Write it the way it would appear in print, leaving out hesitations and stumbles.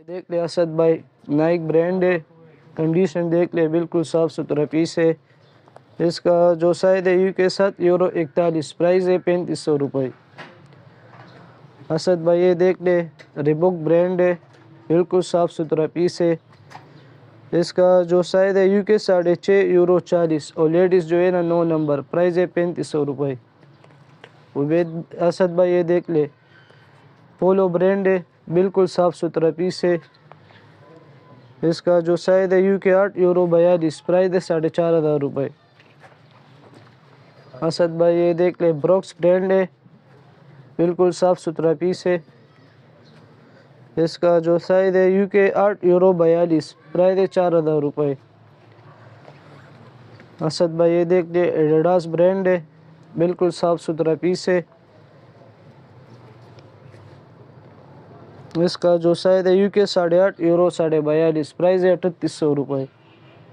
देख ले असद भाई, नाइक ब्रांड है, कंडीशन देख ले, बिल्कुल साफ़ सुथरा पीस है। इसका जो साइज़ है UK 7 € 41, प्राइस है 3500 रुपये। असद भाई ये देख ले, रिबॉक ब्रांड है, बिल्कुल साफ़ सुथरा पीस है। इसका जो साइज़ है UK 6.5 € और लेडीज़ जो है ना 9 नंबर, प्राइस है 3500 रुपये। उबैद असद भाई ये देख ले, पोलो ब्रांड है, बिल्कुल साफ़ सुथरा पीस है। इसका जो साइज़ है UK 8.42, प्राइस है 4500 रुपये। असद भाई ये देख ले, ब्रॉक्स ब्रांड है, बिल्कुल साफ़ सुथरा पीस है। इसका जो साइज़ है UK 8.42, प्राइस है 4000 रुपये। असद भाई ये देख ले, एडिडास ब्रांड है, बिल्कुल साफ़ सुथरा पीस है। इसका जो साइज़ है UK 8.5 € 42, प्राइस है 3800 रुपये।